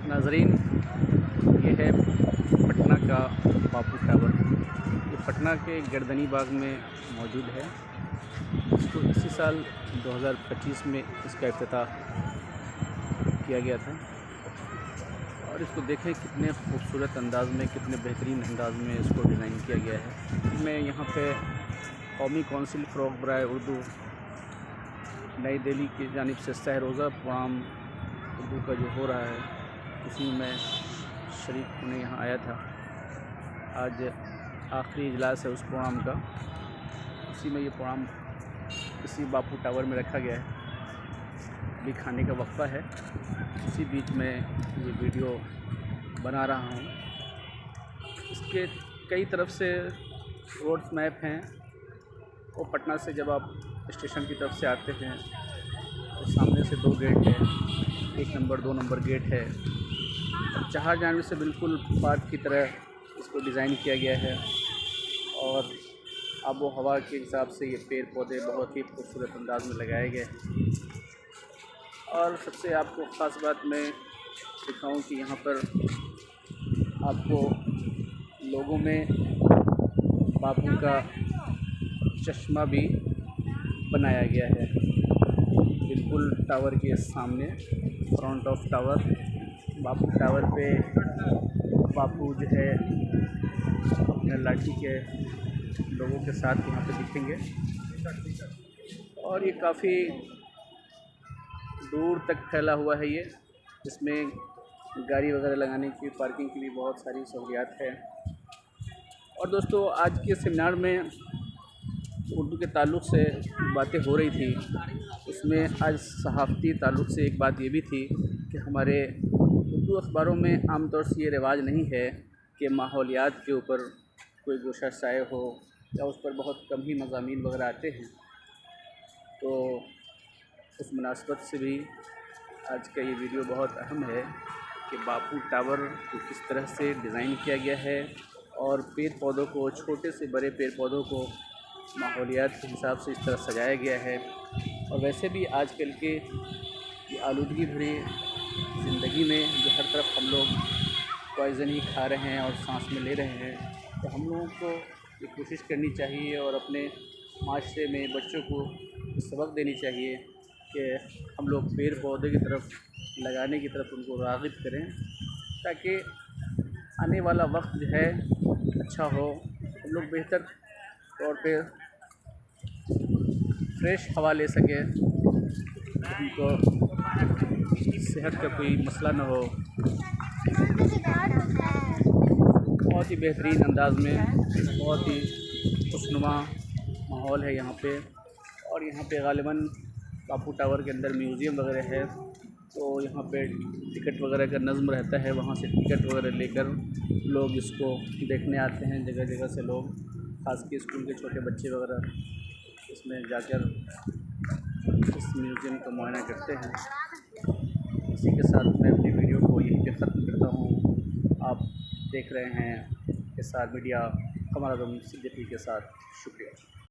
नाजरीन, ये है पटना का बापू टावर। ये पटना के गर्दनी बाग में मौजूद है। इसको इसी साल 2025 में इसका इफ्तिताह किया गया था और इसको देखें कितने खूबसूरत अंदाज़ में, कितने बेहतरीन अंदाज़ में इसको डिज़ाइन किया गया है। मैं यहाँ पे कौमी कौंसिल फ़रोग़ बराए उर्दू नई दिल्ली की जानिब से सह रोज़ा प्रोग्राम उर्दू का जो हो रहा है, उसी में शरीक होने यहाँ आया था। आज आखिरी इजलास है उस प्रोग्राम का। उसी में ये प्रोग्राम इसी बापू टावर में रखा गया है। अभी खाने का वक्फ़ा है, उसी बीच में ये वीडियो बना रहा हूँ। इसके कई तरफ से रोड्स मैप हैं। वो पटना से जब आप स्टेशन की तरफ से आते हैं तो सामने से 2 गेट है, 1 नंबर 2 नंबर गेट है। और चार जाने से बिल्कुल पार्क की तरह इसको डिज़ाइन किया गया है और आबो हवा के हिसाब से ये पेड़ पौधे बहुत ही खूबसूरत अंदाज में लगाए गए। और सबसे आपको ख़ास बात मैं दिखाऊं कि यहाँ पर आपको लोगों में बापू का चश्मा भी बनाया गया है, बिल्कुल टावर के सामने, front of tower. Bapu tower पे बापू जो है अपने लाठी के लोगों के साथ यहाँ पे दिखेंगे और ये काफ़ी दूर तक फैला हुआ है। ये इसमें गाड़ी वगैरह लगाने की, पार्किंग की भी बहुत सारी सहूलियात है। और दोस्तों, आज के सेमिनार में उर्दू के ताल्लुक़ से बातें हो रही थी। उसमें आज सहाफ़ती ताल्लुक़ से एक बात ये भी थी कि हमारे उर्दू अखबारों में आम तौर से ये रिवाज नहीं है कि माहौलियात के ऊपर कोई गोशा शाये हो या उस पर बहुत कम ही मज़ामीन वगैरह आते हैं। तो उस मुनासबत से भी आज का ये वीडियो बहुत अहम है कि बापू टावर को किस तरह से डिज़ाइन किया गया है और पेड़ पौधों को, छोटे से बड़े पेड़ पौधों को माहौलियात के हिसाब से इस तरह सजाया गया है। और वैसे भी आजकल के ये आलूदगी भरी ज़िंदगी में जो हर तरफ हम लोग पॉइज़न ही खा रहे हैं और सांस में ले रहे हैं, तो हम लोगों को ये कोशिश करनी चाहिए और अपने माशरे में बच्चों को सबक देनी चाहिए कि हम लोग पेड़ पौधे की तरफ लगाने की तरफ उनको राग़िब करें, ताकि आने वाला वक्त जो है अच्छा हो, हम लोग बेहतर तौर पे फ्रेश हवा ले सकें, उनको सेहत का कोई मसला ना हो। बहुत ही बेहतरीन अंदाज़ में, बहुत ही खुशनुमा माहौल है यहाँ पे। और यहाँ पे ग़ालिबन बापू टावर के अंदर म्यूज़ियम वगैरह है, तो यहाँ पे टिकट वगैरह का नज़्म रहता है। वहाँ से टिकट वगैरह लेकर लोग इसको देखने आते हैं। जगह जगह से लोग, ख़ास के स्कूल के छोटे बच्चे वगैरह इसमें जाकर इस म्यूज़ियम का मुआयना करते हैं। इसी के साथ मैं अपनी वीडियो को यहीं पे ख़त्म करता हूँ। आप देख रहे हैं SR मीडिया, कमर आज़म सिद्दीकी के साथ। शुक्रिया।